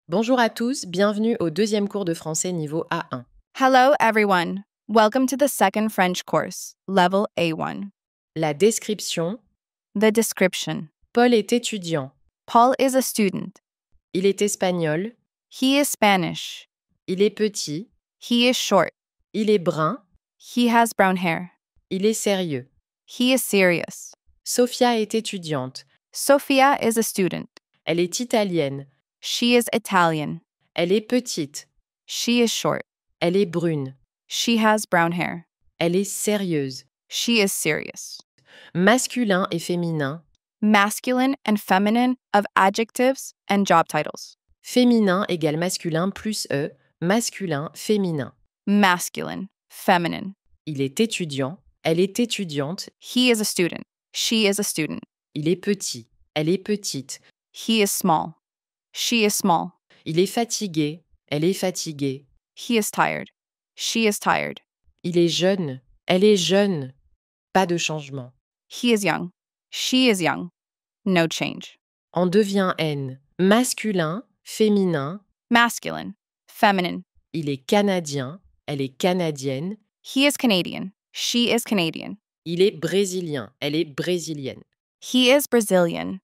Bonjour à tous, bienvenue au deuxième cours de français niveau A1. Hello, everyone. Welcome to the second French course, level A1. La description. The description. Paul est étudiant. Paul is a student. Il est espagnol. He is Spanish. Il est petit. He is short. Il est brun. He has brown hair. Il est sérieux. He is serious. Sophia est étudiante. Sophia is a student. Elle est italienne. She is Italian. Elle est petite. She is short. Elle est brune. She has brown hair. Elle est sérieuse. She is serious. Masculin et féminin. Masculine and feminine of adjectives and job titles. Féminin égale masculin plus E. Masculin, féminin. Masculine, feminine. Il est étudiant. Elle est étudiante. He is a student. She is a student. Il est petit. Elle est petite. He is small. She is small. Il est fatigué. Elle est fatiguée. He is tired. She is tired. Il est jeune. Elle est jeune. Pas de changement. He is young. She is young. No change. En devient N. Masculin, féminin. Masculine, feminine. Il est canadien. Elle est canadienne. He is Canadian. She is Canadian. Il est brésilien. Elle est brésilienne. He is Brazilian.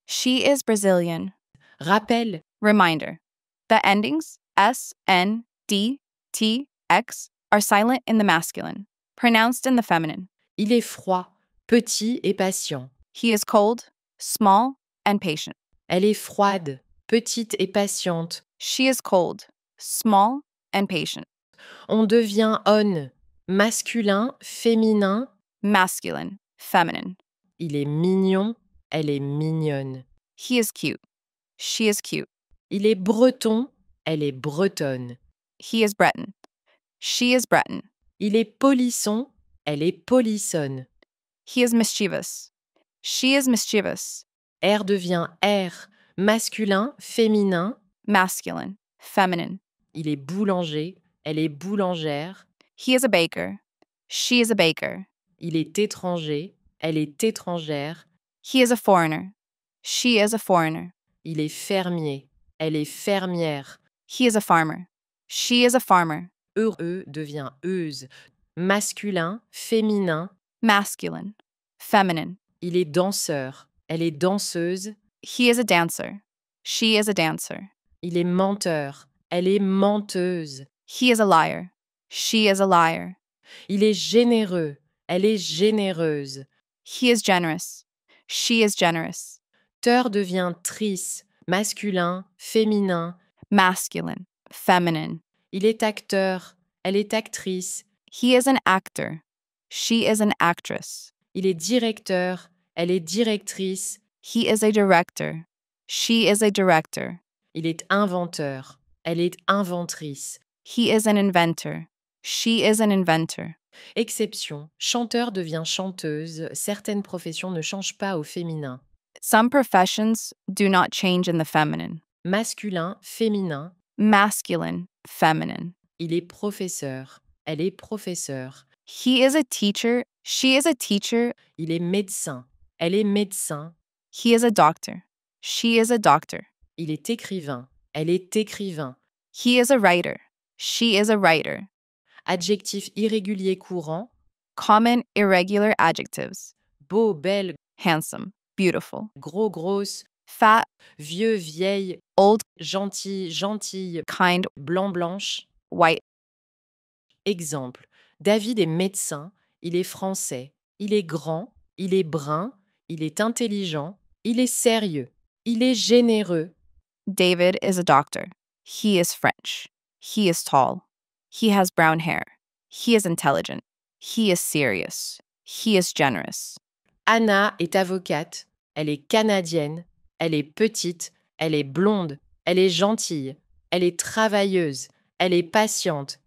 She is Brazilian. Rappel. Reminder. The endings S, N, D, T, X are silent in the masculine, pronounced in the feminine. Il est froid, petit et patient. He is cold, small, and patient. Elle est froide, petite et patiente. She is cold, small, and patient. On devient on. Masculin, féminin. Masculine, feminine. Il est mignon. Elle est mignonne. He is cute. She is cute. Il est breton. Elle est bretonne. He is Breton. She is Breton. Il est polisson. Elle est polissonne. He is mischievous. She is mischievous. R devient R. Masculin, féminin. Masculine, feminine. Il est boulanger. Elle est boulangère. He is a baker. She is a baker. Il est étranger. Elle est étrangère. He is a foreigner. She is a foreigner. Il est fermier. Elle est fermière. He is a farmer. She is a farmer. E devient euse. Masculin, féminin. Masculine, feminine. Il est danseur. Elle est danseuse. He is a dancer. She is a dancer. Il est menteur. Elle est menteuse. He is a liar. She is a liar. Il est généreux. Elle est généreuse. He is generous. She is generous. Teur devient trice. Masculin, féminin. Masculine, feminine. Il est acteur. Elle est actrice. He is an actor. She is an actress. Il est directeur. Elle est directrice. He is a director. She is a director. Il est inventeur. Elle est inventrice. He is an inventor. She is an inventor. Exception. Chanteur devient chanteuse. Certaines professions ne changent pas au féminin. Some professions do not change in the feminine. Masculin, féminin. Masculine, feminine. Il est professeur. Elle est professeure. He is a teacher. She is a teacher. Il est médecin. Elle est médecin. He is a doctor. She is a doctor. Il est écrivain. Elle est écrivain. He is a writer. She is a writer. Adjectif irrégulier courant. Common irregular adjectives. Beau, belle, Handsome, beautiful, gros, grosse, fat, vieux, vieille, old, gentil, gentille, kind, blanc, blanche. white. Exemple. David est médecin. Il est français. Il est grand. Il est brun. Il est intelligent. Il est sérieux. Il est généreux. David is a doctor. He is French. He is tall. He has brown hair. He is intelligent. He is serious. He is generous. Anna est avocate. Elle est canadienne. Elle est petite. Elle est blonde. Elle est gentille. Elle est travailleuse. Elle est patiente.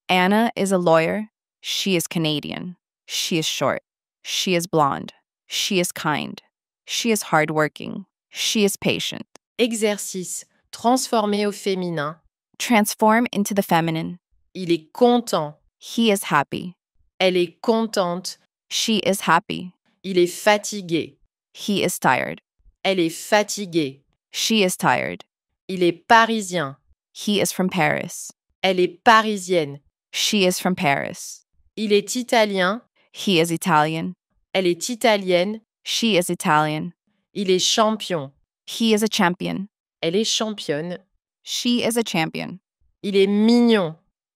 Anna is a lawyer. She is Canadian. She is short. She is blonde. She is kind. She is hardworking. She is patient. Exercice. Transformé au féminin. Transform into the feminine. Il est content. He is happy. Elle est contente. She is happy. Il est fatigué. He is tired. Elle est fatiguée. She is tired. Il est parisien. He is from Paris. Elle est parisienne. She is from Paris. Il est italien. He is Italian. Elle est italienne. She is Italian. Il est champion. He is a champion. Elle est championne. She is a champion. Il est mignon.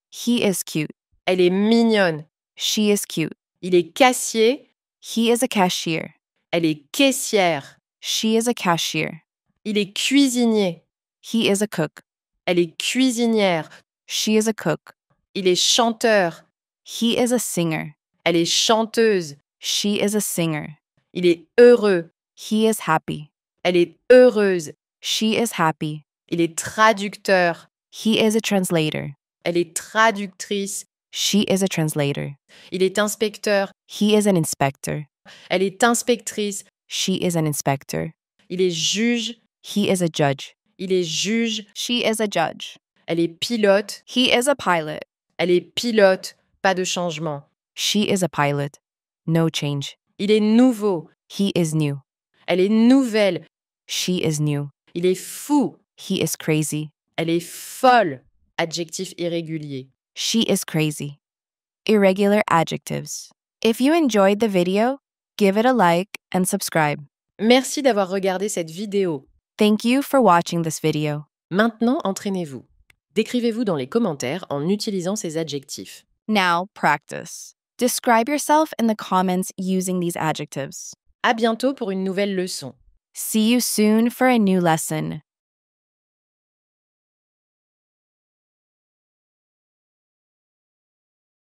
He is cute. Elle est mignonne. She is cute. Il est cassier. He is a cashier. Elle est caissière. She is a cashier. Il est cuisinier. He is a cook. Elle est cuisinière. She is a cook. Il est chanteur. He is a singer. Elle est chanteuse. She is a singer. Il est heureux. He is happy. Elle est heureuse. She is happy. Il est traducteur. He is a translator. Elle est traductrice. She is a translator. Il est inspecteur. He is an inspector. Elle est inspectrice. She is an inspector. Il est juge. He is a judge. Il est juge. She is a judge. Elle est pilote. He is a pilot. Elle est pilote. Pas de changement. She is a pilot. No change. Il est nouveau. He is new. Elle est nouvelle. She is new. Il est fou. He is crazy. Elle est folle. Adjectif irrégulier. She is crazy. Irregular adjectives. If you enjoyed the video, give it a like and subscribe. Merci d'avoir regardé cette vidéo. Thank you for watching this video. Maintenant, entraînez-vous. Décrivez-vous dans les commentaires en utilisant ces adjectifs. Now, practice. Describe yourself in the comments using these adjectives. À bientôt pour une nouvelle leçon. See you soon for a new lesson.